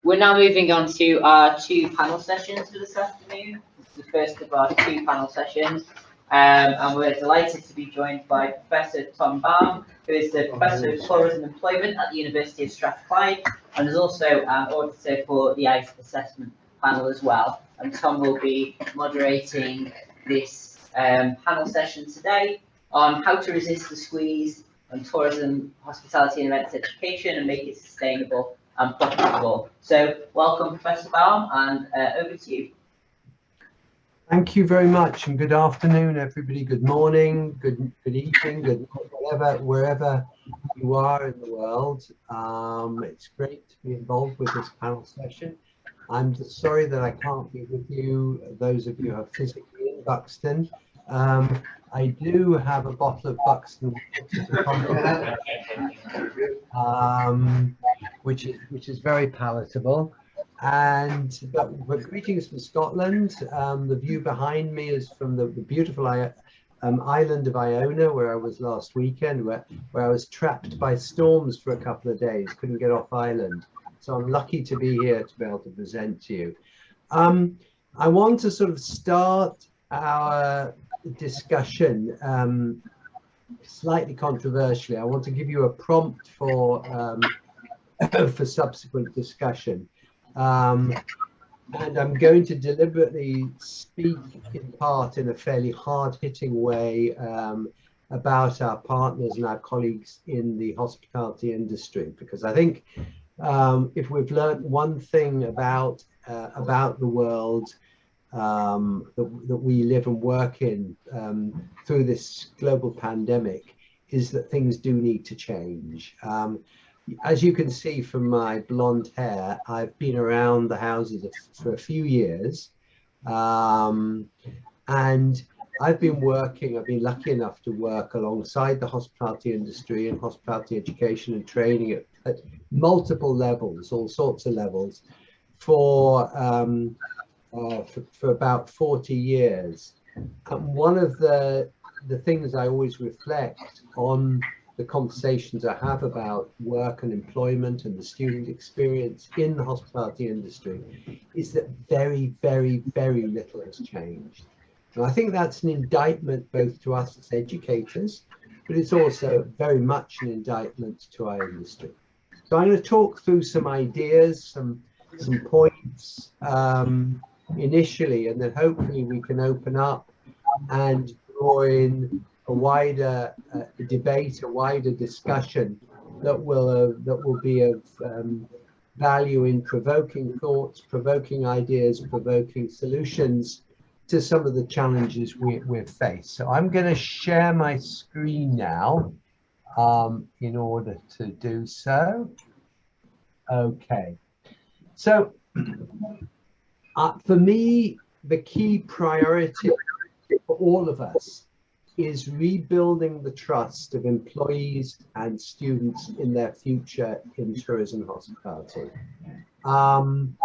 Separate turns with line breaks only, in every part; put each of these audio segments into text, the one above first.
We're now moving on to our two panel sessions for this afternoon. This is the first of our two panel sessions, and we're delighted to be joined by Professor Tom Baum, who is the Professor of Tourism and Employment at the University of Strathclyde, and is also an auditor for the ICE assessment panel as well. And Tom will be moderating this panel session today on how to resist the squeeze on tourism, hospitality and events education and make it sustainable and profitable. So welcome, Professor Baum, and over to you.
Thank you very much, and good afternoon, everybody. Good morning, good evening, good wherever you are in the world. It's great to be involved with this panel session. I'm just sorry that I can't be with you, those of you who are physically in Buxton. I do have a bottle of Buxton which is very palatable. But greetings from Scotland. The view behind me is from the beautiful island of Iona, where I was last weekend, where I was trapped by storms for a couple of days, couldn't get off island. So I'm lucky to be here to be able to present to you. I want to sort of start our discussion slightly controversially. I want to give you a prompt for subsequent discussion. And I'm going to deliberately speak in part in a fairly hard-hitting way about our partners and our colleagues in the hospitality industry, because I think if we've learned one thing about the world that we live and work in through this global pandemic, is that things do need to change. As you can see from my blonde hair, I've been around the houses for a few years, and I've been lucky enough to work alongside the hospitality industry and hospitality education and training at multiple levels, all sorts of levels, for about 40 years. And one of the things I always reflect on the conversations I have about work and employment and the student experience in the hospitality industry is that very, very, very little has changed. And I think that's an indictment both to us as educators, but it's also very much an indictment to our industry. So I'm going to talk through some ideas, some points initially, and then hopefully we can open up and draw in a wider debate, a wider discussion that will be of value in provoking thoughts, provoking ideas, provoking solutions to some of the challenges we've faced. So I'm going to share my screen now in order to do so. Okay. So for me, the key priority for all of us is rebuilding the trust of employees and students in their future in tourism and hospitality. And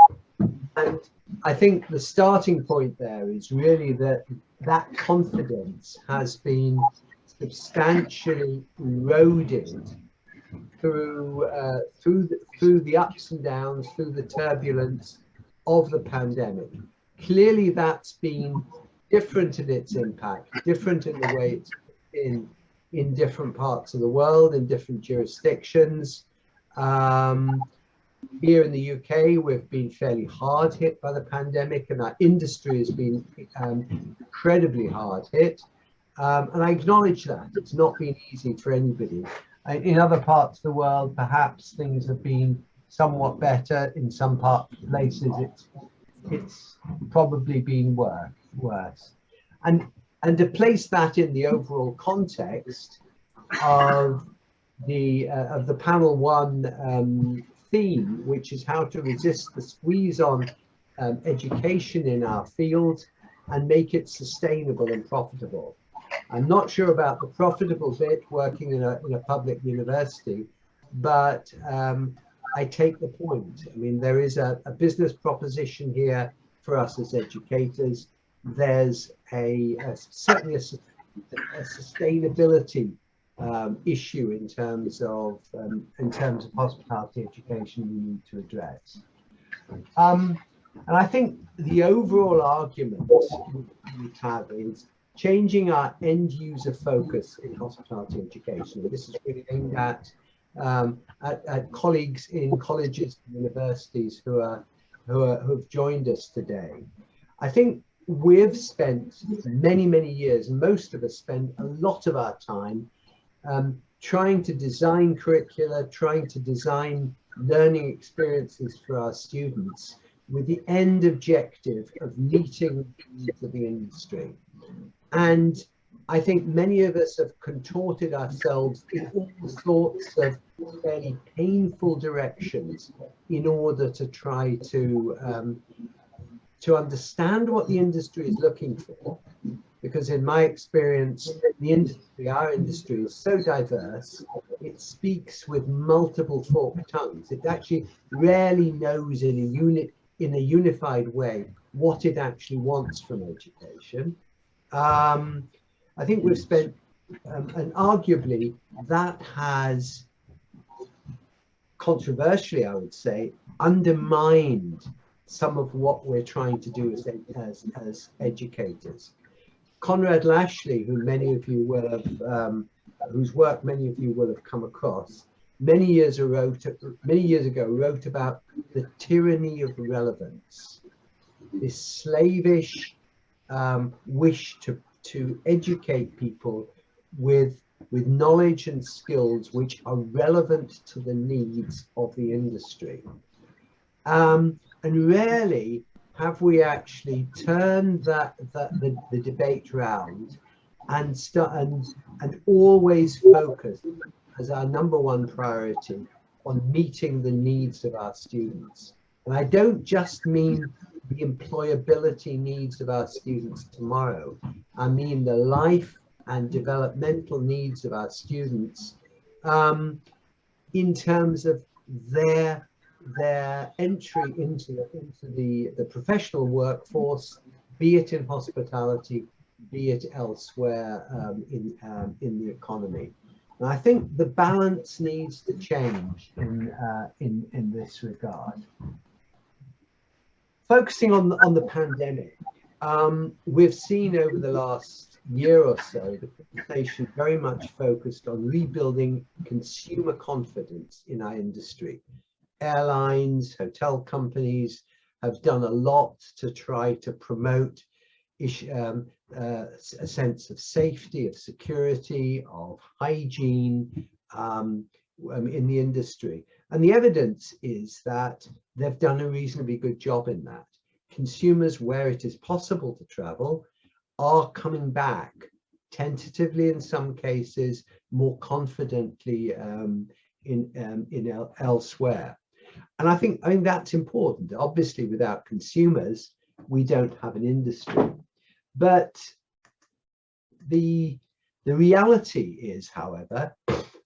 I think the starting point there is really that confidence has been substantially eroded through the ups and downs, through the turbulence of the pandemic. Clearly, that's been different in its impact, different in the way it's in different parts of the world, in different jurisdictions. Here in the UK, we've been fairly hard hit by the pandemic, and our industry has been incredibly hard hit. And I acknowledge that it's not been easy for anybody. In other parts of the world, perhaps things have been somewhat better. In some places, it's probably been worse. And to place that in the overall context of the panel one theme, which is how to resist the squeeze on education in our field and make it sustainable and profitable. I'm not sure about the profitable bit working in a public university, but I take the point. I mean, there is a business proposition here for us as educators. There's certainly a sustainability issue in terms of hospitality education we need to address. And I think the overall argument we have is changing our end user focus in hospitality education. And this is really aimed at colleagues in colleges and universities who've joined us today. I think we've spent many years, most of us spend a lot of our time trying to design curricula, trying to design learning experiences for our students with the end objective of meeting the needs of the industry. And I think many of us have contorted ourselves in all sorts of fairly painful directions in order to try to understand what the industry is looking for. Because in my experience, our industry is so diverse, it speaks with multiple forked tongues. It actually rarely knows in a unified way what it actually wants from education. I think we've spent, and arguably that has controversially, I would say, undermined some of what we're trying to do as educators. Conrad Lashley, who many of you will have, whose work many of you will have come across, many years ago wrote about the tyranny of relevance, this slavish wish to educate people with knowledge and skills which are relevant to the needs of the industry. And rarely have we actually turned the debate round and always focus as our #1 priority on meeting the needs of our students. And I don't just mean the employability needs of our students tomorrow. I mean the life and developmental needs of our students in terms of their entry into the professional workforce, be it in hospitality, be it elsewhere in the economy. And I think the balance needs to change in this regard. Focusing on the pandemic, we've seen over the last year or so the conversation very much focused on rebuilding consumer confidence in our industry. Airlines, hotel companies have done a lot to try to promote a sense of safety, of security, of hygiene in the industry. And the evidence is that they've done a reasonably good job in that. Consumers, where it is possible to travel, are coming back, tentatively in some cases, more confidently elsewhere. And I think that's important. Obviously, without consumers, we don't have an industry. But the reality is, however,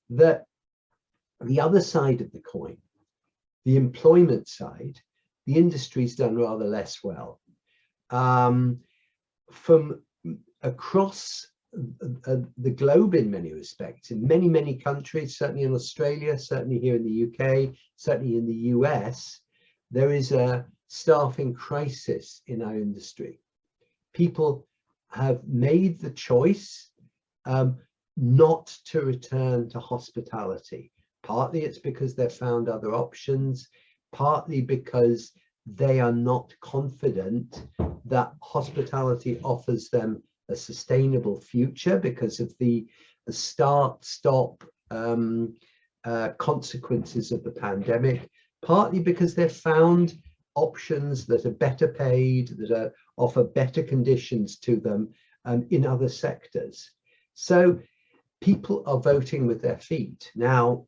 that the other side of the coin, the employment side, the industry's done rather less well. From across the globe in many respects, in many countries, certainly in Australia, certainly here in the UK, certainly in the US, there is a staffing crisis in our industry. People have made the choice not to return to hospitality. Partly it's because they've found other options, partly because they are not confident that hospitality offers them a sustainable future because of the start-stop consequences of the pandemic, partly because they've found options that are better paid, that offer better conditions to them in other sectors. So people are voting with their feet. Now,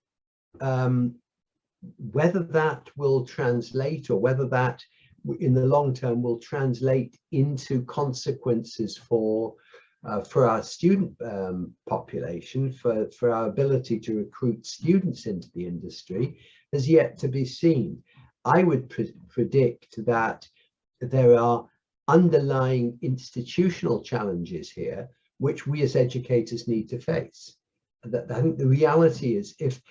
whether that will translate, or whether that in the long term will translate into consequences for our student population, for our ability to recruit students into the industry, has yet to be seen. I would predict that there are underlying institutional challenges here which we as educators need to face. I think the reality is, if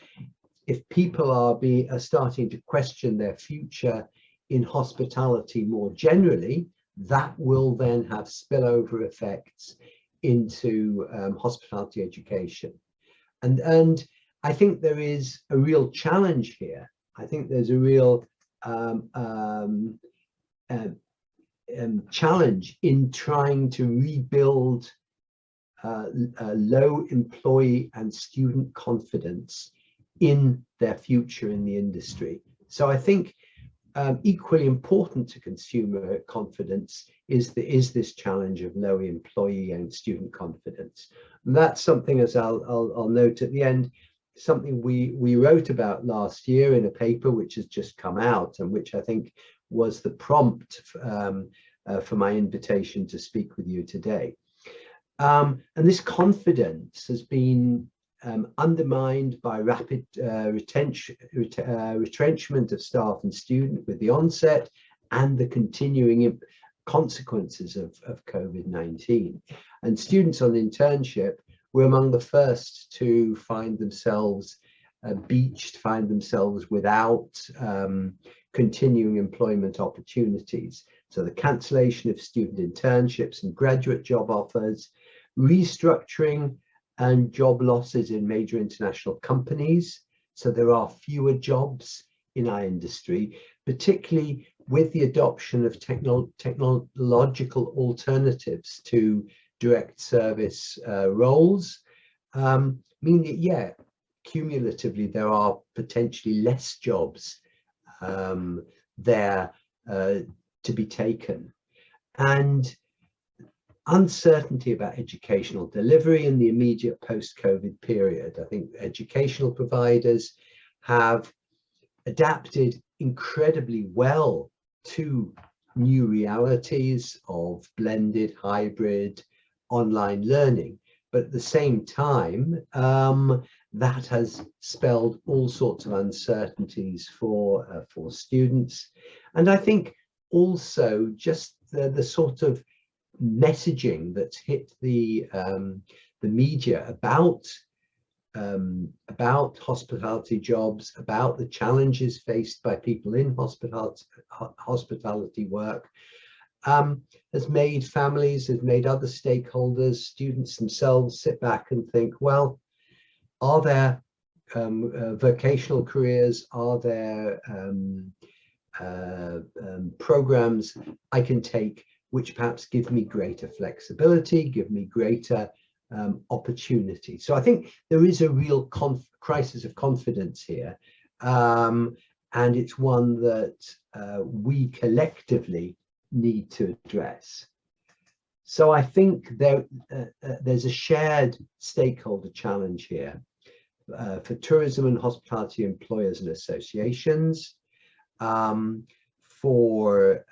people are starting to question their future in hospitality more generally, that will then have spillover effects into hospitality education. And I think there is a real challenge here. I think there's a real challenge in trying to rebuild low employee and student confidence in their future in the industry. So I think equally important to consumer confidence is this challenge of low employee and student confidence. And that's something, as I'll note at the end, something we wrote about last year in a paper which has just come out, and which I think was the prompt for my invitation to speak with you today. And this confidence has been undermined by rapid retrenchment of staff and student with the onset and the continuing consequences of COVID-19. And students on internship were among the first to find themselves beached, find themselves without continuing employment opportunities. So the cancellation of student internships and graduate job offers, restructuring and job losses in major international companies. So there are fewer jobs in our industry, particularly with the adoption of technological alternatives to direct service roles, mean that, yeah, cumulatively there are potentially less jobs there to be taken. And uncertainty about educational delivery in the immediate post-COVID period. I think educational providers have adapted incredibly well to new realities of blended, hybrid, online learning. But at the same time, that has spelled all sorts of uncertainties for students. And I think also just the sort of messaging that's hit the media about hospitality jobs, about the challenges faced by people in hospitality work, has made families, has made other stakeholders, students themselves sit back and think, well, are there vocational careers? Are there programs I can take which perhaps give me greater flexibility, give me greater opportunity? So I think there is a real crisis of confidence here, and it's one that we collectively need to address. So I think there's a shared stakeholder challenge here for tourism and hospitality employers and associations, for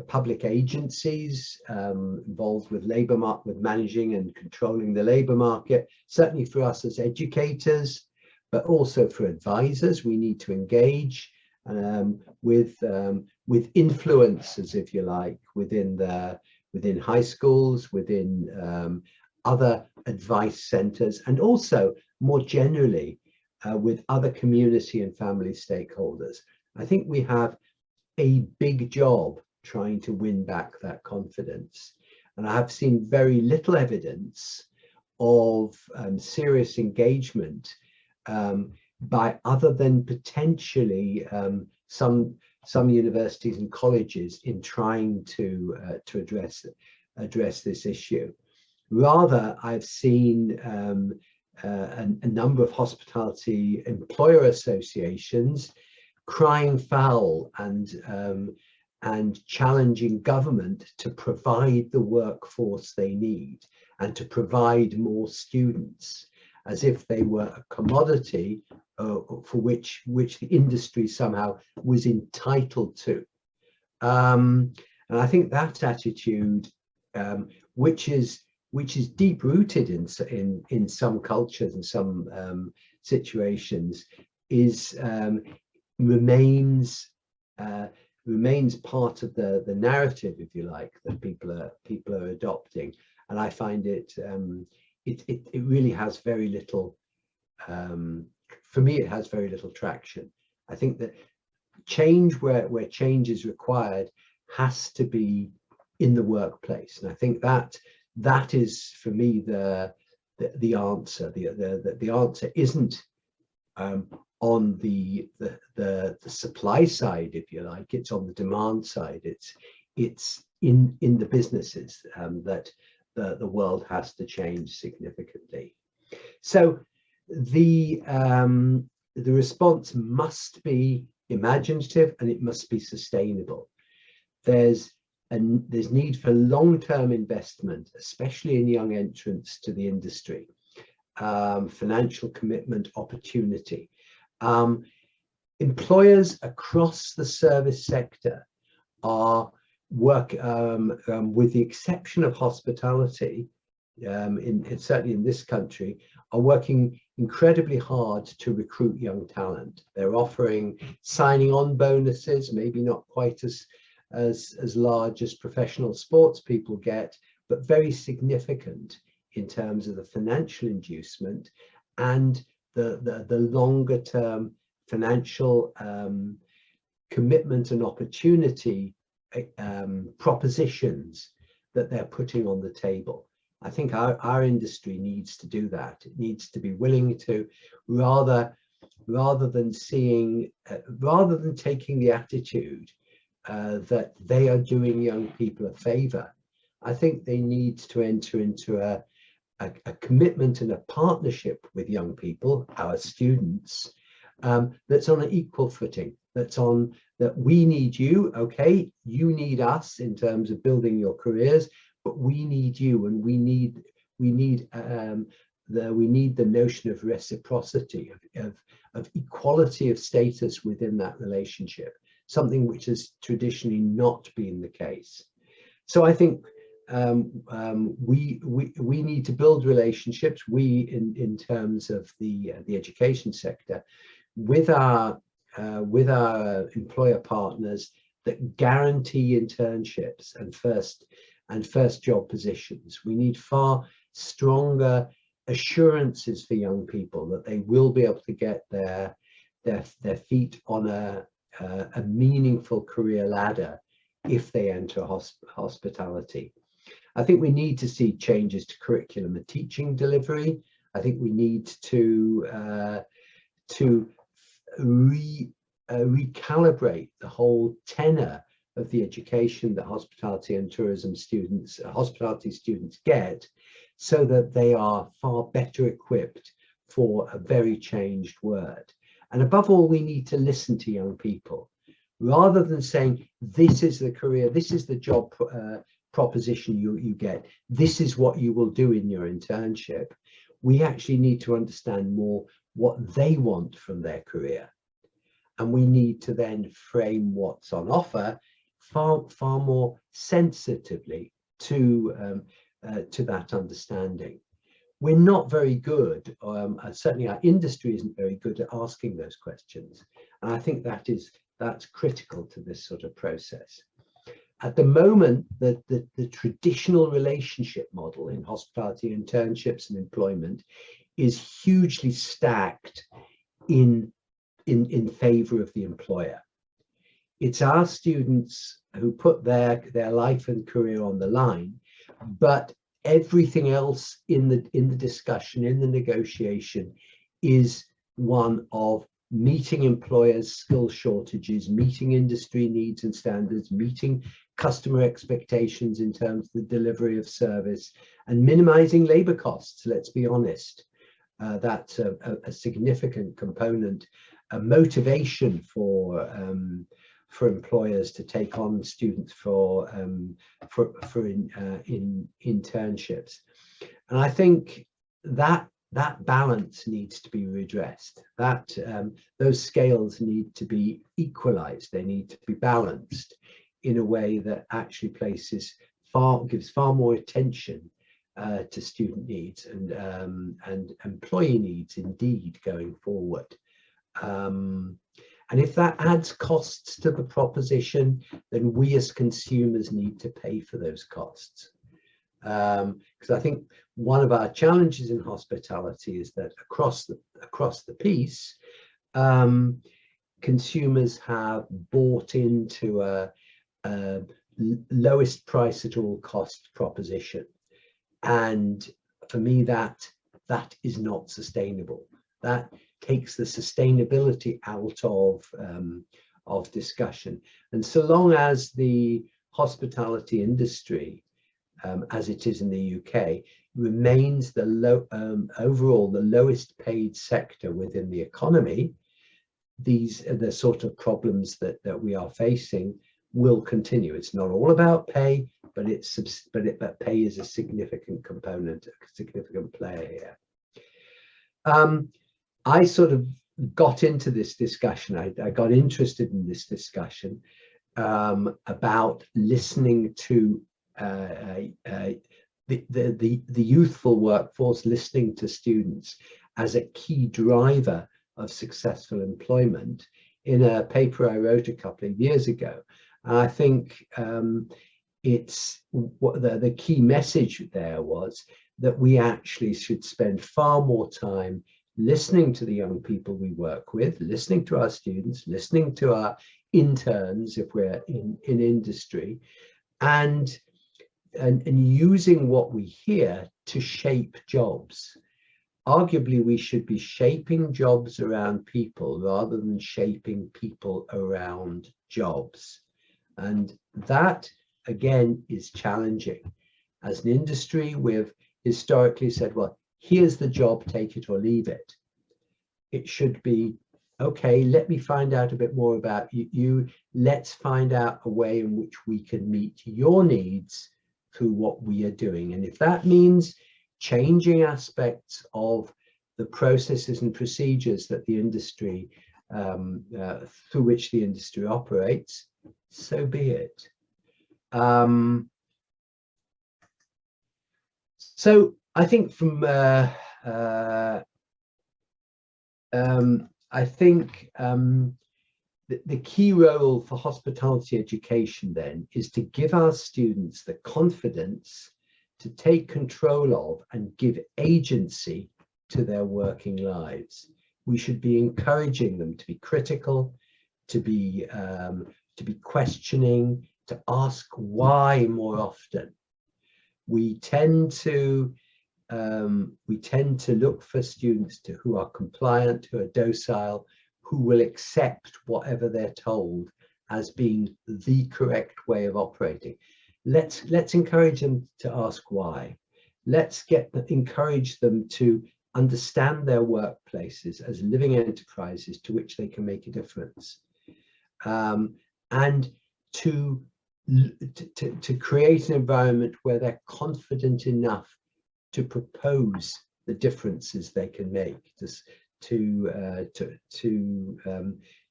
public agencies involved with with managing and controlling the labour market, certainly for us as educators, but also for advisors. We need to engage with influencers, if you like, within high schools, within other advice centres, and also more generally with other community and family stakeholders. I think we have a big job trying to win back that confidence. And I have seen very little evidence of serious engagement by other than potentially some universities and colleges in trying to address this issue. Rather, I've seen a number of hospitality employer associations crying foul and challenging government to provide the workforce they need and to provide more students, as if they were a commodity for which the industry somehow was entitled to. And I think that attitude, which is deep rooted in some cultures and some situations, remains part of the narrative, if you like, that people are adopting. And I find it really has very little, for me, it has very little traction. I think that change where change is required has to be in the workplace, and I think that is for me the answer. The answer isn't on the supply side, if you like. It's on the demand side. It's in the businesses that the world has to change significantly. So the response must be imaginative, and it must be sustainable. There's need for long-term investment, especially in young entrants to the industry, financial commitment, opportunity. Employers across the service sector are with the exception of hospitality, certainly in this country, are working incredibly hard to recruit young talent. They're offering signing on bonuses, maybe not quite as large as professional sports people get, but very significant in terms of the financial inducement and the longer term financial commitment and opportunity propositions that they're putting on the table. I think our industry needs to do that. It needs to be willing to, rather than taking the attitude that they are doing young people a favor. I think they need to enter into a commitment and a partnership with young people, our students, that's on an equal footing. That we need you, okay, you need us in terms of building your careers, but we need you, and we need the notion of reciprocity, of equality of status within that relationship, something which has traditionally not been the case. So I think we need to build relationships, in terms of the education sector, with our employer partners that guarantee internships and first job positions. We need far stronger assurances for young people that they will be able to get their feet on a meaningful career ladder if they enter hospitality. I think we need to see changes to curriculum and teaching delivery. I think we need to recalibrate the whole tenor of the education that hospitality and tourism students, hospitality students get, so that they are far better equipped for a very changed world. And above all, we need to listen to young people, rather than saying, this is the career, this is the job proposition you get, this is what you will do in your internship. We actually need to understand more what they want from their career. And we need to then frame what's on offer far more sensitively to that understanding. We're not very good, certainly our industry isn't very good at asking those questions. And I think that's critical to this sort of process. At the moment, the traditional relationship model in hospitality, internships and employment is hugely stacked in favor of the employer. It's our students who put their life and career on the line, but everything else in the discussion, in the negotiation, is one of meeting employers' skill shortages, meeting industry needs and standards, meeting customer expectations in terms of the delivery of service, and minimizing labor costs. Let's be honest, that's a significant component, a motivation for employers to take on students for internships. And I think that balance needs to be redressed. Those scales need to be equalized. They need to be balanced in a way that actually gives far more attention to student needs and employee needs indeed going forward. And if that adds costs to the proposition, then we as consumers need to pay for those costs. Because I think one of our challenges in hospitality is that across the piece, consumers have bought into a lowest price at all cost proposition, and for me that is not sustainable. That takes the sustainability out of discussion. And so long as the hospitality industry, as it is in the UK, remains the overall the lowest paid sector within the economy, these are the sort of problems that we are facing will continue. It's not all about pay, but but pay is a significant component, a significant player here. I sort of got into this discussion. I got interested in this discussion about listening to the youthful workforce, listening to students as a key driver of successful employment in a paper I wrote a couple of years ago. And I think it's what the key message there was that we actually should spend far more time listening to the young people we work with, listening to our students, listening to our interns if we're in industry, and using what we hear to shape jobs. Arguably, we should be shaping jobs around people rather than shaping people around jobs. And that, again, is challenging. As an industry, we've historically said, well, here's the job, take it or leave it. It should be, okay, let me find out a bit more about you. Let's find out a way in which we can meet your needs through what we are doing. And if that means changing aspects of the processes and procedures that the industry, through which the industry operates, so be it. So I think from the key role for hospitality education then is to give our students the confidence to take control of and give agency to their working lives. We should be encouraging them to be critical, to be questioning, to ask why more often. We tend to look for students who are compliant, who are docile, who will accept whatever they're told as being the correct way of operating. Let's encourage them to ask why. Let's encourage them to understand their workplaces as living enterprises to which they can make a difference, and to create an environment where they're confident enough to propose the differences they can make,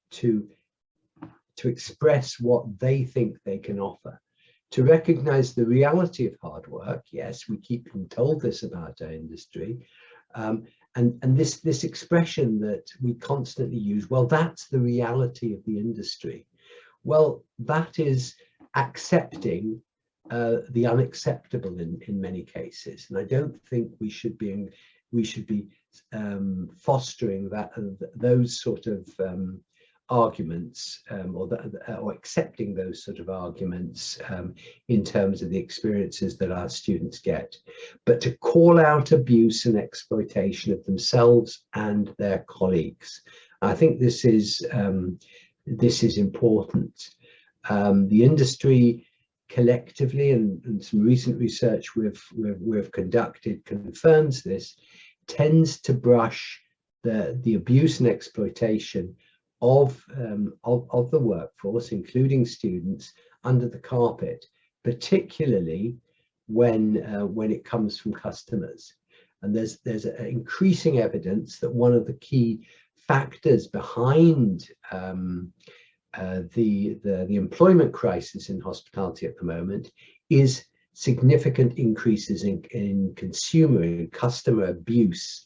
to express what they think they can offer, to recognize the reality of hard work. Yes, we keep being told this about our industry, and this expression that we constantly use, well, that's the reality of the industry. Well, that is accepting the unacceptable in many cases, and I don't think we should be fostering those sort of arguments, or accepting those sort of arguments in terms of the experiences that our students get, but to call out abuse and exploitation of themselves and their colleagues. I think this is important. The industry collectively, and some recent research we've conducted confirms this, tends to brush the abuse and exploitation of the workforce, including students, under the carpet, particularly when it comes from customers. And there's increasing evidence that one of the key factors behind the employment crisis in hospitality at the moment is significant increases in consumer and customer abuse,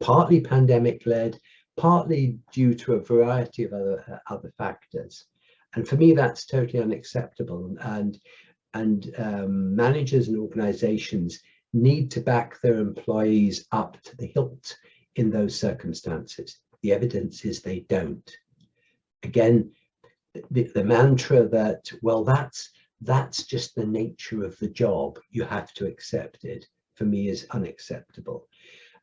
partly pandemic-led, partly due to a variety of other factors. And for me, that's totally unacceptable. And managers and organizations need to back their employees up to the hilt in those circumstances. The evidence is they don't. again, the mantra that, well, that's just the nature of the job, you have to accept it, for me is unacceptable.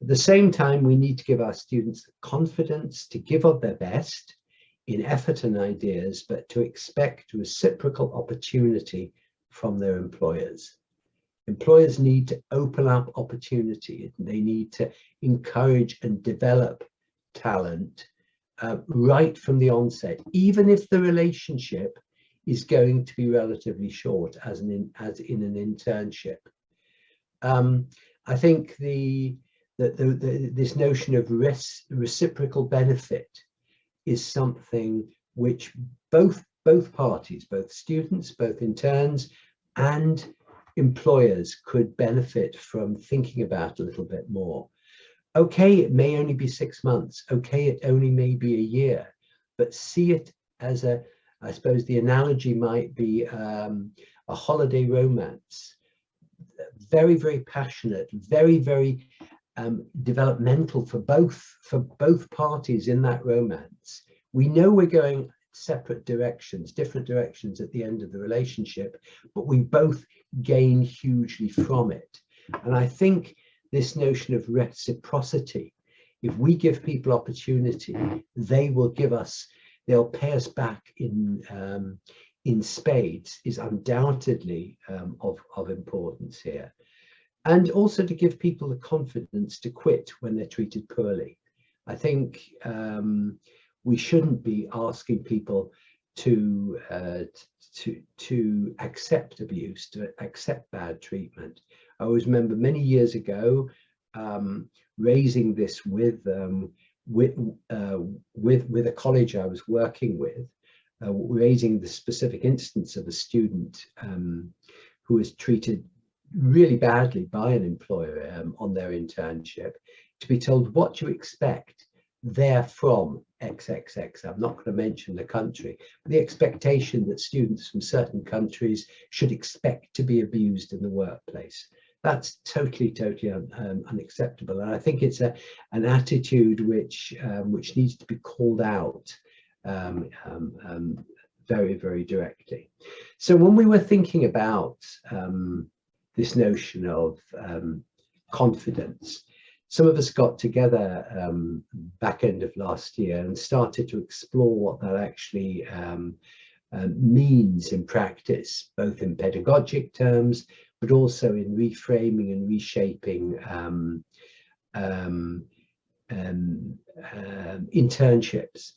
At the same time, we need to give our students the confidence to give of their best in effort and ideas, but to expect reciprocal opportunity from their employers. Employers need to open up opportunity. They need to encourage and develop talent right from the onset, even if the relationship is going to be relatively short, as in an internship. I think this notion of reciprocal benefit is something which both parties, both students, both interns, and employers could benefit from thinking about a little bit more. Okay, it may only be 6 months. Okay, it only may be a year, but see it as I suppose the analogy might be a holiday romance. Very, very passionate, very, very developmental for both parties in that romance. We know we're going separate directions, different directions at the end of the relationship, but we both gain hugely from it. And I think this notion of reciprocity, if we give people opportunity, they will give us, they'll pay us back in spades, is undoubtedly of importance here. And also to give people the confidence to quit when they're treated poorly. I think we shouldn't be asking people to accept abuse, to accept bad treatment. I always remember many years ago raising this with a college I was working with, raising the specific instance of a student who was treated really badly by an employer on their internship, to be told what you expect. They're from XXX. I'm not going to mention the country, but the expectation that students from certain countries should expect to be abused in the workplace. That's totally unacceptable. And I think it's an attitude which needs to be called out very, very directly. So when we were thinking about this notion of confidence, some of us got together back end of last year and started to explore what that actually means in practice, both in pedagogic terms, but also in reframing and reshaping internships.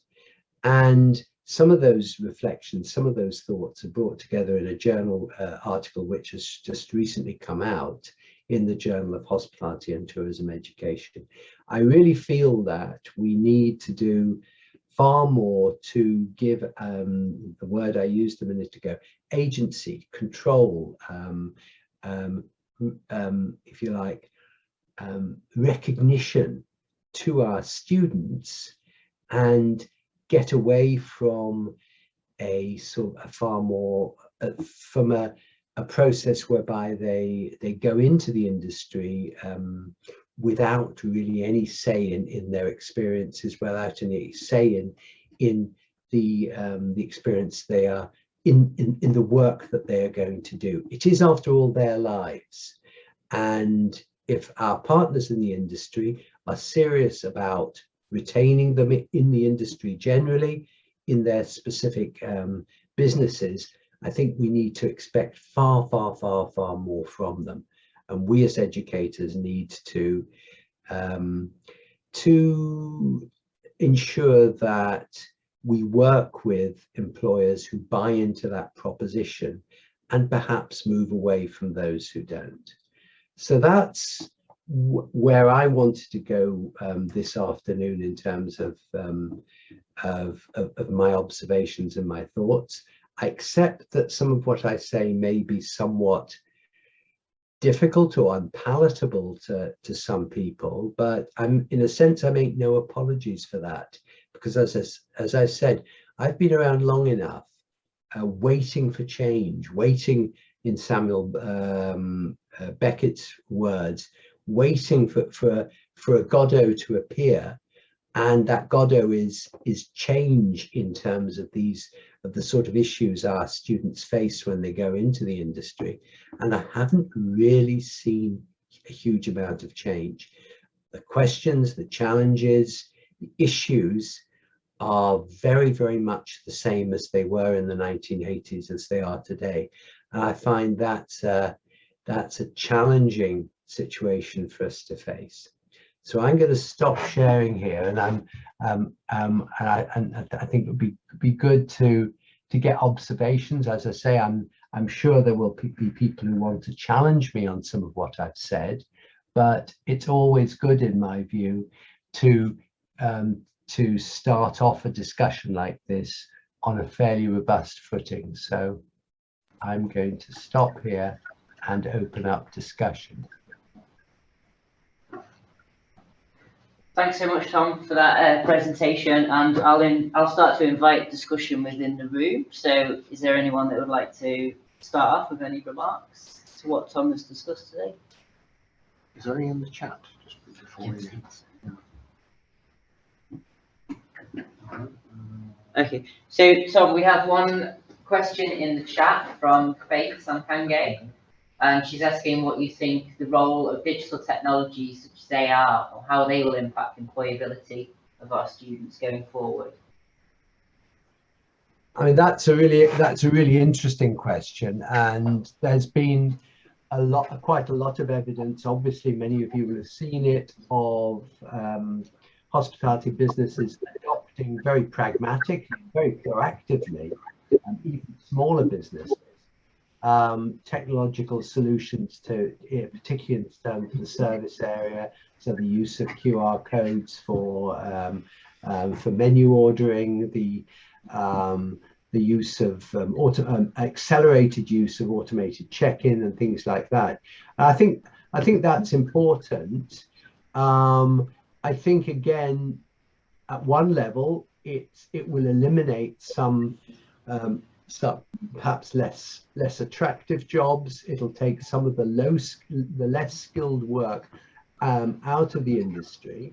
And some of those reflections, some of those thoughts are brought together in a journal article which has just recently come out in the Journal of Hospitality and Tourism Education. I really feel that we need to do far more to give, the word I used a minute ago, agency, control, if you like, recognition to our students, and get away from a sort of a far more from a process whereby they go into the industry without really any say in their experiences, without any say in the experience they are in the work that they are going to do. It is, after all, their lives. And if our partners in the industry are serious about retaining them in the industry generally, in their specific businesses, I think we need to expect far more from them. And we as educators need to ensure that we work with employers who buy into that proposition and perhaps move away from those who don't. So that's where I wanted to go this afternoon in terms of my observations and my thoughts. I accept that some of what I say may be somewhat difficult or unpalatable to some people, but in a sense, I make no apologies for that, because as I said, I've been around long enough, waiting for change, waiting, in Samuel Beckett's words, waiting for a Godot to appear, and that Godot is change in terms of the sort of issues our students face when they go into the industry. And I haven't really seen a huge amount of change. The questions, the challenges, the issues are very, very much the same as they were in the 1980s as they are today. And I find that's a challenging situation for us to face. So I'm going to stop sharing here, and I think it would be good to get observations. As I say, I'm sure there will be people who want to challenge me on some of what I've said, but it's always good, in my view, to start off a discussion like this on a fairly robust footing. So I'm going to stop here and open up discussion.
Thanks so much, Tom, for that presentation, and I'll start to invite discussion within the room. So is there anyone that would like to start off with any remarks to what Tom has discussed today?
Is there any in the chat? Just before
Okay, so Tom, we have one question in the chat from Faith Sampange, and she's asking what you think the role of digital technologies such as AR, or how they will impact employability of our students going forward.
I mean, that's a really interesting question, and there's been quite a lot of evidence. Obviously, many of you will have seen it, of hospitality businesses adopting very pragmatically, very proactively, even smaller businesses, technological solutions to, particularly in terms of the service area. So the use of QR codes for menu ordering, the use of accelerated use of automated check-in and things like that. I think that's important. I think, again, at one level, it will eliminate some perhaps less attractive jobs. It'll take some of the less skilled work out of the industry.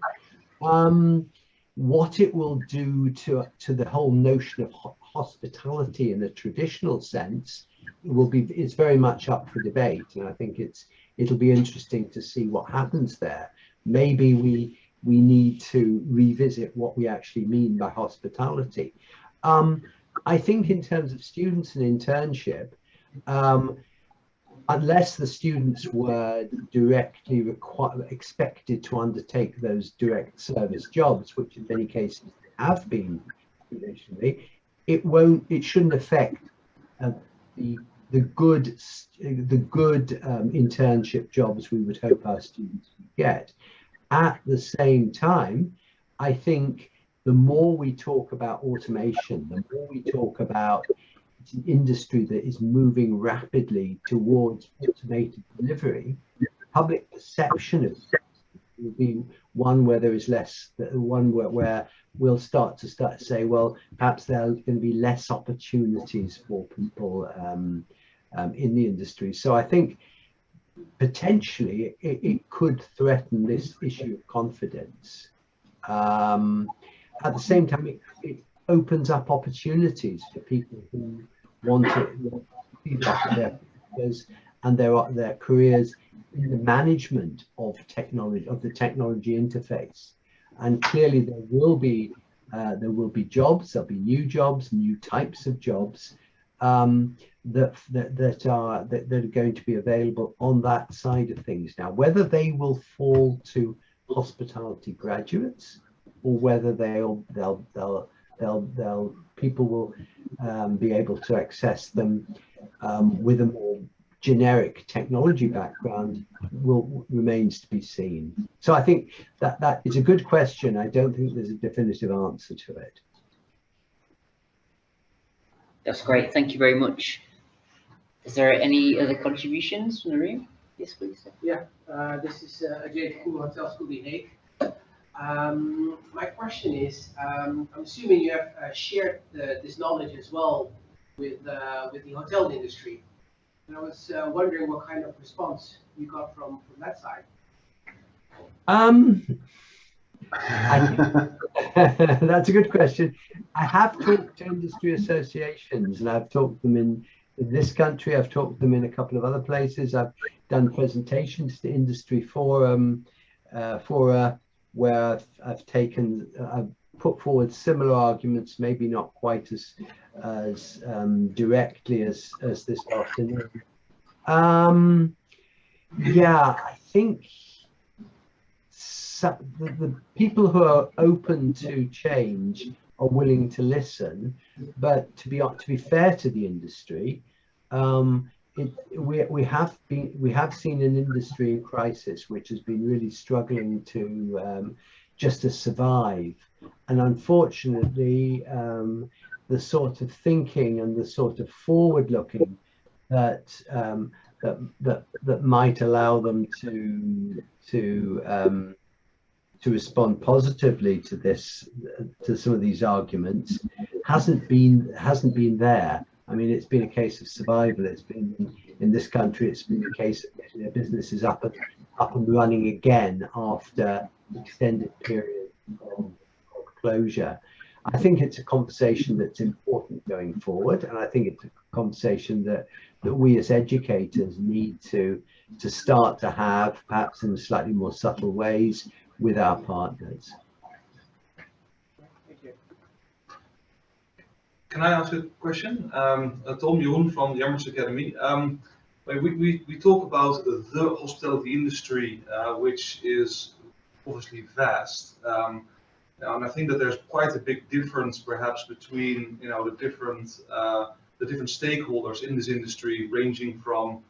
What it will do to the whole notion of hospitality in a traditional sense is very much up for debate, and I think it'll be interesting to see what happens there. Maybe we need to revisit what we actually mean by hospitality. I think in terms of students and internship, unless the students were directly expected to undertake those direct service jobs, which in many cases have been traditionally, it shouldn't affect the good internship jobs we would hope our students would get. At the same time, I think the more we talk about automation, the more we talk about an industry that is moving rapidly towards automated delivery, public perception of it will be one where there is where we'll start to say, well, perhaps there's going to be less opportunities for people in the industry. So I think potentially it could threaten this issue of confidence. At the same time, it opens up opportunities for people who want to see their careers and their careers in the management of technology, of the technology interface. And clearly there will be jobs, there'll be new jobs, new types of jobs that are going to be available on that side of things. Now, whether they will fall to hospitality graduates, or whether people will be able to access them with a more generic technology background, remains to be seen. So I think that is a good question. I don't think there's a definitive answer to it.
That's great. Thank you very much. Is there any other contributions from the room? Yes, please.
Yeah, this is Ajay from Hotel School in Hague. My question is, I'm assuming you have shared this knowledge as well with the hotel industry. And I was wondering what kind of response you got from that side.
That's a good question. I have talked to industry associations, and I've talked to them in this country. I've talked to them in a couple of other places. I've done presentations to industry fora where I've put forward similar arguments, maybe not quite as directly as this afternoon. Yeah, I think the people who are open to change are willing to listen, but to be fair to the industry, we have seen an industry in crisis which has been really struggling to just to survive, and unfortunately, the sort of thinking and the sort of forward looking that that might allow them to respond positively to some of these arguments hasn't been there. I mean, it's been a case of survival. It's been in this country. It's been a case of getting their businesses up and running again after extended periods of closure. I think it's a conversation that's important going forward, and I think it's a conversation that we as educators need to start to have, perhaps in slightly more subtle ways, with our partners.
Thank you.
Can I ask a question? Tom Baum from the Emirates Academy. We talk about the hospitality industry, which is obviously vast. And I think that there's quite a big difference, perhaps, between the different stakeholders in this industry, ranging from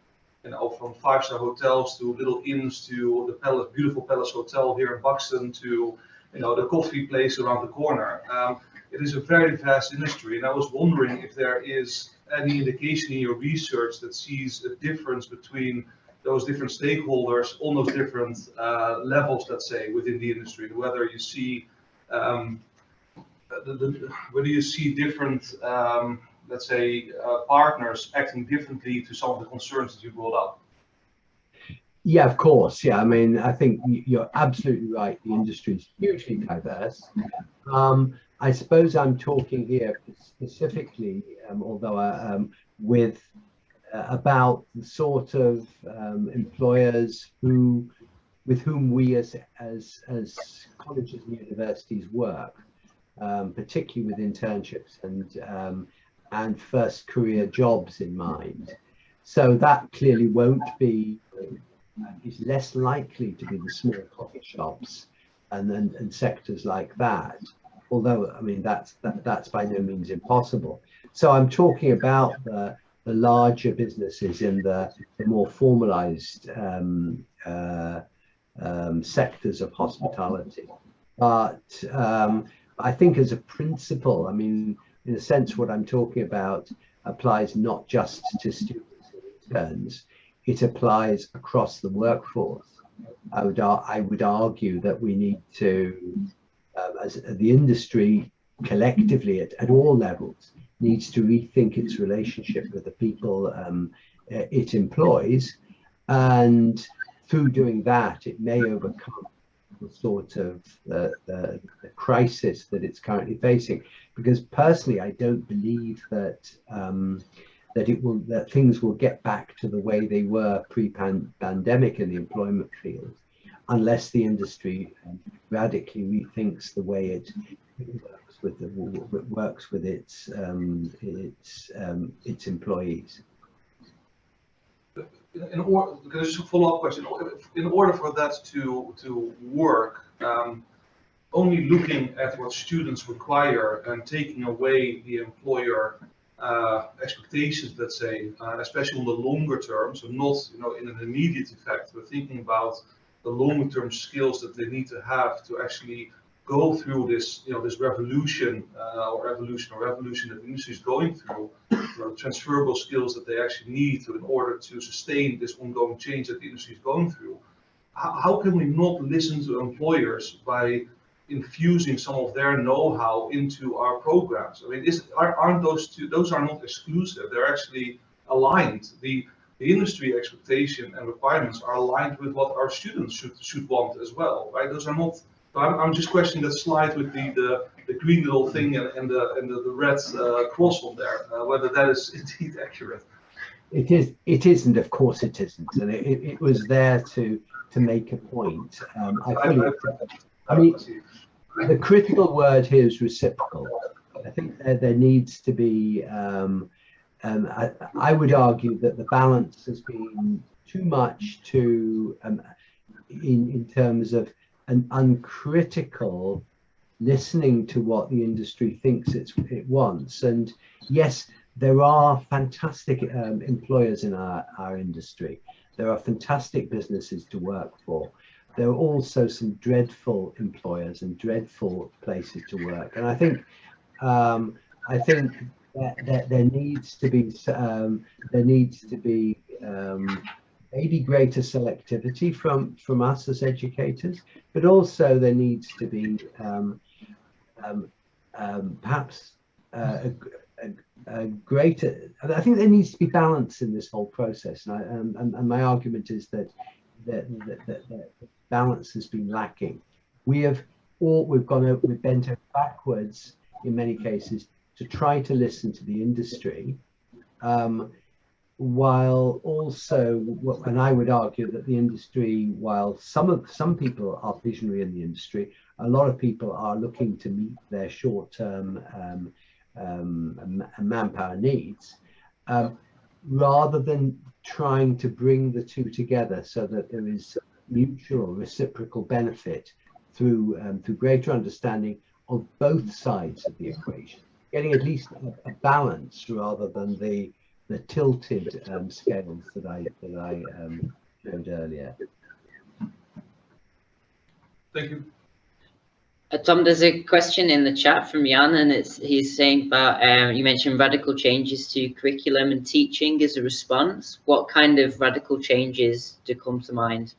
from 5-star hotels to little inns to the beautiful Palace Hotel here in Buxton to the coffee place around the corner. It is a very vast industry, and I was wondering if there is any indication in your research that sees a difference between those different stakeholders on those different levels, let's say, within the industry, whether you see different, let's say, partners acting differently to some of the concerns that you brought up.
Yeah, of course. Yeah, I mean, I think you're absolutely right. The industry is hugely diverse. I suppose I'm talking here specifically, although about the sort of employers with whom we as colleges and universities work, particularly with internships and first career jobs in mind. So that clearly won't be, is less likely to be the small coffee shops and sectors like that. Although, I mean, that's by no means impossible. So I'm talking about the larger businesses in the more formalized sectors of hospitality. But I think as a principle, I mean, in a sense, what I'm talking about applies not just to students and interns, it applies across the workforce. I would argue that we need to, as the industry collectively at all levels, needs to rethink its relationship with the people it employs, and through doing that, it may overcome the sort of the crisis that it's currently facing. Because personally, I don't believe that that things will get back to the way they were pre-pandemic in the employment field, unless the industry radically rethinks the way it works with its employees.
Just a follow-up question. In order for that to work, only looking at what students require and taking away the employer expectations, let's say, especially on the longer term, so not in an immediate effect, but thinking about the longer term skills that they need to have to actually go through this this revolution that the industry is going through, transferable skills that they actually need in order to sustain this ongoing change that the industry is going through. How can we not listen to employers by infusing some of their know-how into our programs? I mean, aren't those are not exclusive? They're actually aligned. The industry expectation and requirements are aligned with what our students should want as well, right? Those are not So I'm just questioning that slide with the green little thing and the red cross on there, whether that is indeed accurate.
It is. It isn't. Of course, it isn't. And it was there to make a point. I fully accept. I mean, the critical word here is reciprocal. I think there needs to be. I would argue that the balance has been too much in terms of an uncritical listening to what the industry thinks it wants. And yes, there are fantastic employers in our industry. There are fantastic businesses to work for. There are also some dreadful employers and dreadful places to work. And I think that there needs to be maybe greater selectivity from us as educators, but also there needs to be perhaps a greater. I think there needs to be balance in this whole process, and my argument is that balance has been lacking. We've bent over backwards in many cases to try to listen to the industry, while also, and I would argue that the industry, while some people are visionary in the industry, a lot of people are looking to meet their short-term manpower needs, rather than trying to bring the two together so that there is mutual reciprocal benefit through greater understanding of both sides of the equation, getting at least a balance rather than the tilted scales that I showed earlier.
Thank you.
Tom, there's a question in the chat from Jan, and he's saying about you mentioned radical changes to curriculum and teaching as a response. What kind of radical changes do come to mind?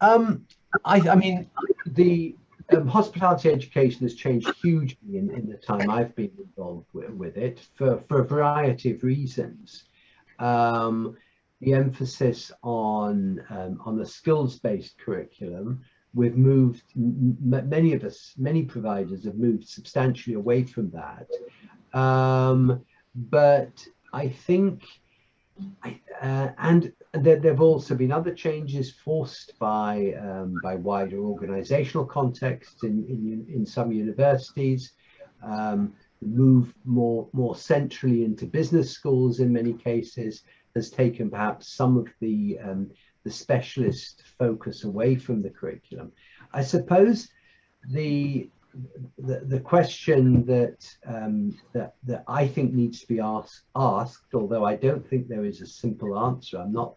I mean, the hospitality education has changed hugely in the time I've been involved with it for a variety of reasons. The emphasis on a skills-based curriculum. We've moved, many providers have moved substantially away from that. But I think, and there have also been other changes forced by wider organizational contexts in some universities, move more centrally into business schools in many cases, has taken perhaps some of the specialist focus away from the curriculum. I suppose the question that I think needs to be asked, although I don't think there is a simple answer. I'm not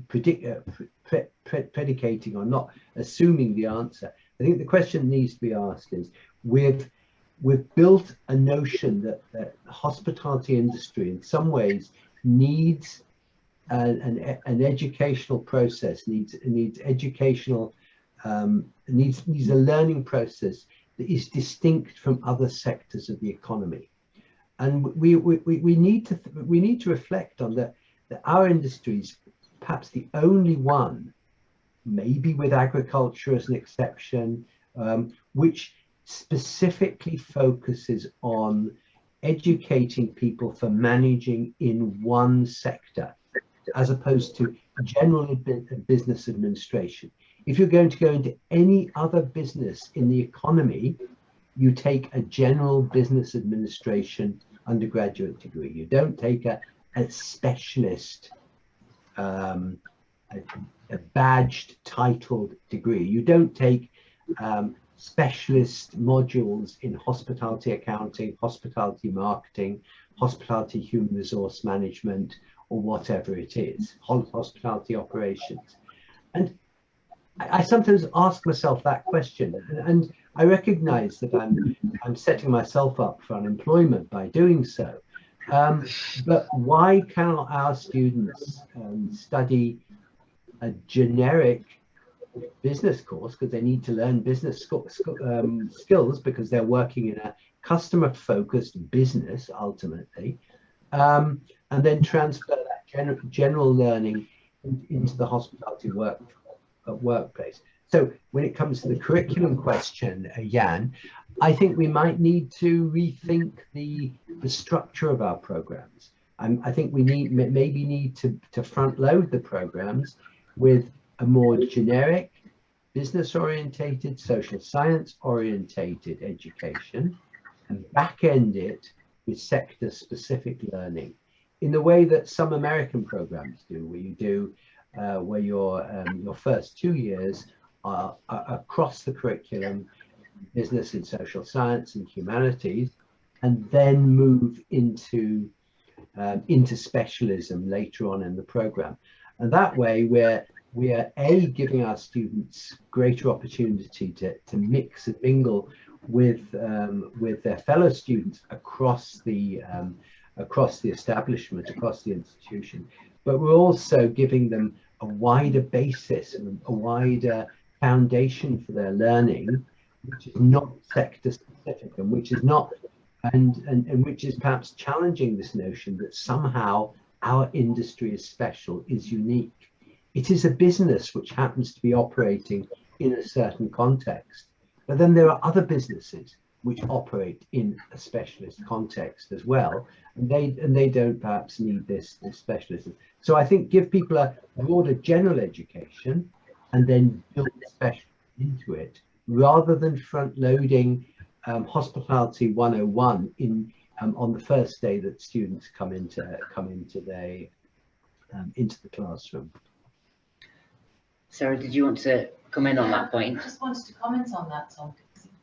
predicating or not assuming the answer. I think the question that needs to be asked is, we've built a notion that the hospitality industry in some ways needs an educational process, needs a learning process that is distinct from other sectors of the economy. And we need to reflect on that our industry is perhaps the only one, maybe with agriculture as an exception, which specifically focuses on educating people for managing in one sector, as opposed to general business administration. If you're going to go into any other business in the economy, you take a general business administration undergraduate degree. You don't take a specialist, a badged, titled degree. You don't take specialist modules in hospitality accounting, hospitality marketing, hospitality human resource management, or whatever it is, hospitality operations. And I sometimes ask myself that question, and I recognize that I'm setting myself up for unemployment by doing so. But why cannot our students study a generic business course, because they need to learn business skills because they're working in a customer-focused business ultimately, and then transfer that general learning into the hospitality workplace. So when it comes to the curriculum question, Jan, I think we might need to rethink the structure of our programs. I think we maybe need to front load the programs with a more generic, business orientated, social science orientated education, and back end it with sector specific learning in the way that some American programs do, where you do where your first 2 years are across the curriculum, business and social science and humanities, and then move into specialism later on in the program. And that way we are giving our students greater opportunity to mix and mingle with their fellow students across the establishment, across the institution, but we're also giving them a wider basis and a wider foundation for their learning, which is not sector specific and which is not and which is perhaps challenging this notion that somehow our industry is special, is unique. It is a business which happens to be operating in a certain context, but then there are other businesses which operate in a specialist context as well, and they don't perhaps need this specialism. So I think give people a broader general education and then build specialism into it, rather than front loading hospitality 101 on the first day that students come into the classroom.
Sarah, did you want to comment on that point?
I just wanted to comment on that, Tom,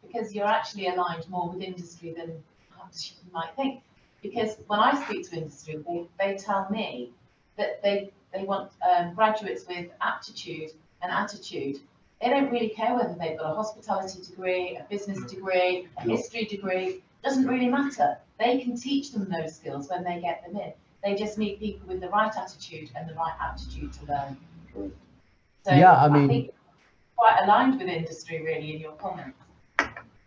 because you're actually aligned more with industry than perhaps you might think. Because when I speak to industry, they tell me that they want graduates with aptitude and attitude. They don't really care whether they've got a hospitality degree, a business degree, a history degree. Doesn't really matter. They can teach them those skills when they get them in. They just need people with the right attitude and the right aptitude to learn. So yeah, I think quite aligned with industry really in your comments.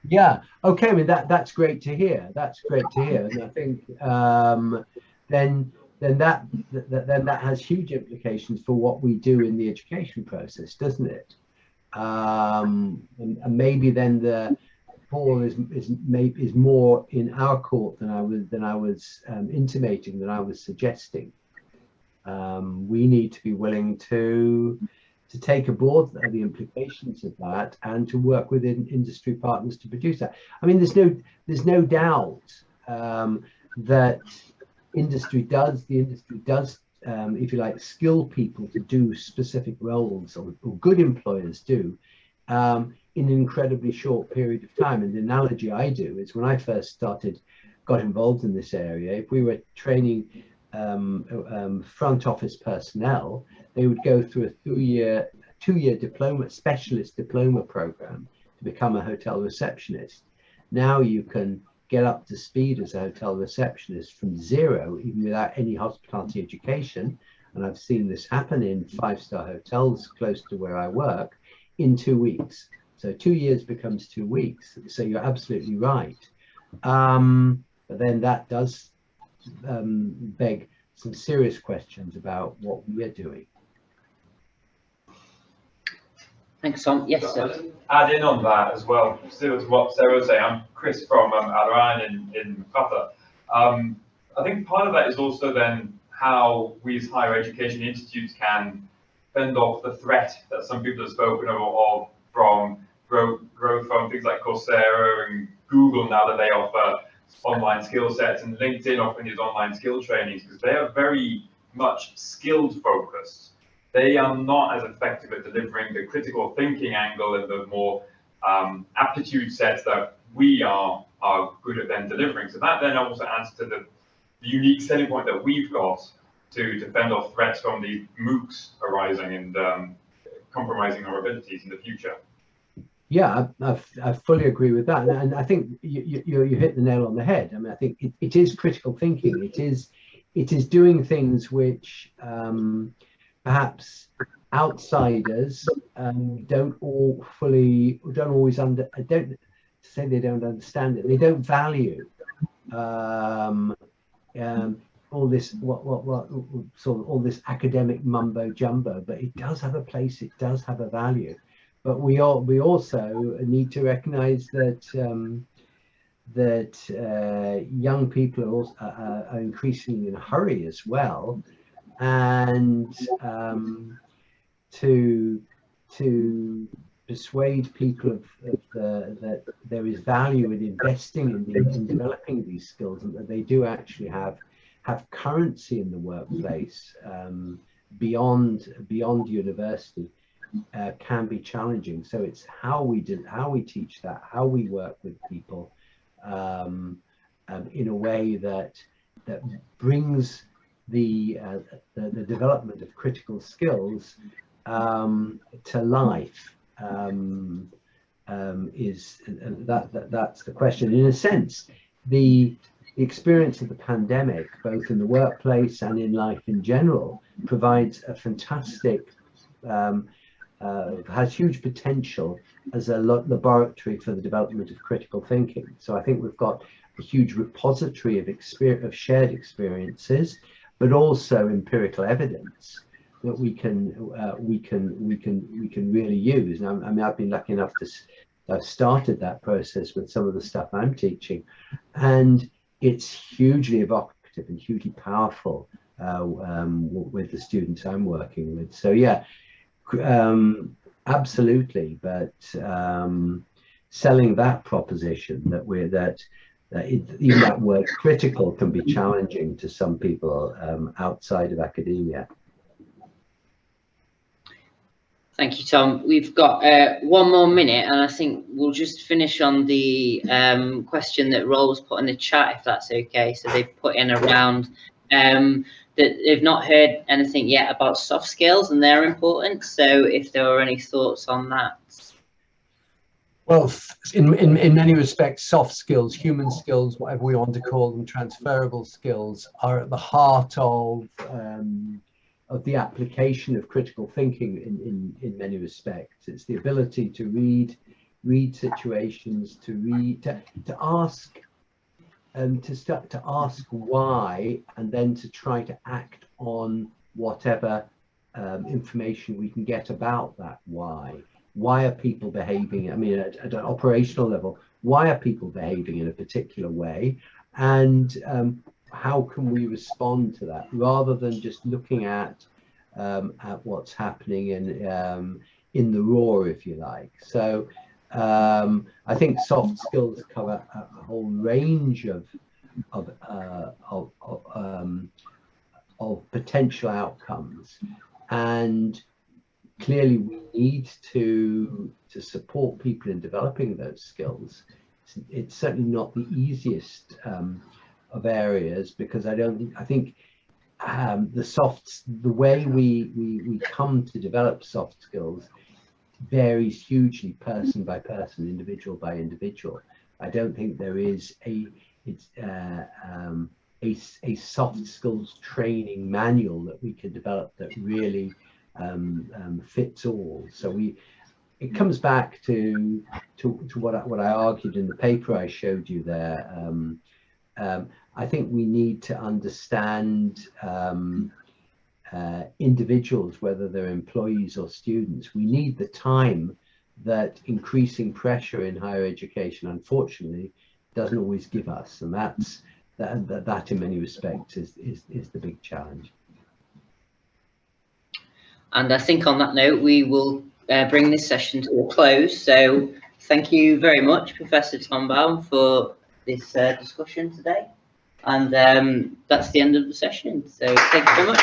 Yeah. Okay. I mean that's great to hear. That's great to hear, and I think then that has huge implications for what we do in the education process, doesn't it? And maybe then the ball is more in our court than I was intimating, than I was suggesting. We need to be willing to take aboard the implications of that and to work with industry partners to produce that. I mean, there's no doubt that the industry does, if you like, skill people to do specific roles, or good employers do, in an incredibly short period of time. And the analogy I do is when I first got involved in this area, if we were training front office personnel, they would go through a two-year diploma, specialist diploma program to become a hotel receptionist. Now you can get up to speed as a hotel receptionist from zero, even without any hospitality education. And I've seen this happen in 5-star hotels close to where I work in 2 weeks. So 2 years becomes 2 weeks. So you're absolutely right. But then that does beg some serious questions about what we are doing.
Thanks, Tom. Yes, sir.
I'll just add in on that as well. Still to what Sarah was saying, I'm Chris from Al Ain in Qatar. I think part of that is also then how we as higher education institutes can fend off the threat that some people have spoken of from growth from things like Coursera and Google, now that they offer online skill sets, and LinkedIn offering these online skill trainings, because they are very much skilled focused. They are not as effective at delivering the critical thinking angle and the more aptitude sets that we are good at then delivering. So that then also adds to the unique selling point that we've got to fend off threats from the MOOCs arising and compromising our abilities in the future.
Yeah, I fully agree with that, and I think you hit the nail on the head. I mean, I think it is critical thinking. It is doing things which perhaps outsiders don't always understand it. They don't value. all this sort of all this academic mumbo jumbo, but it does have a place, it does have a value. But we also need to recognize that young people are, also, are increasingly in a hurry as well, and to persuade people that there is value in investing in developing these skills, and that they do actually have currency in the workplace beyond university, can be challenging. So it's how we teach that, how we work with people in a way that brings the development of critical skills to life. That's the question. In a sense, the experience of the pandemic, both in the workplace and in life in general, provides a fantastic, has huge potential as a laboratory for the development of critical thinking. So I think we've got a huge repository of shared experiences, but also empirical evidence that we can really use. And I mean, I've been lucky enough to have started that process with some of the stuff I'm teaching, and it's hugely evocative and hugely powerful with the students I'm working with. So yeah, absolutely. But selling that proposition that even that word critical can be challenging to some people outside of academia.
Thank you, Tom. We've got 1 more minute, and I think we'll just finish on the question that Rolls put in the chat, if that's okay. So they've put in around that they've not heard anything yet about soft skills and their importance. So if there are any thoughts on that.
Well, in many respects, soft skills, human skills, whatever we want to call them, transferable skills, are at the heart of the application of critical thinking in many respects. It's the ability to read situations, to ask to ask why, and then to try to act on whatever information we can get about that why. Why are people behaving? I mean, at an operational level, why are people behaving in a particular way? And how can we respond to that, rather than just looking at what's happening in the raw, if you like. So I think soft skills cover a whole range of potential outcomes, and clearly we need to support people in developing those skills. It's certainly not the easiest of areas, because I think the way we come to develop soft skills varies hugely, person by person, individual by individual. I don't think there is a soft skills training manual that we can develop that really fits all. So it comes back to what I argued in the paper I showed you there. I think we need to understand individuals, whether they're employees or students. We need the time that increasing pressure in higher education, unfortunately, doesn't always give us, and that in many respects is the big challenge.
And I think on that note, we will bring this session to a close. So thank you very much, Professor Tom Baum, for this discussion today. And that's the end of the session. So thank you very much.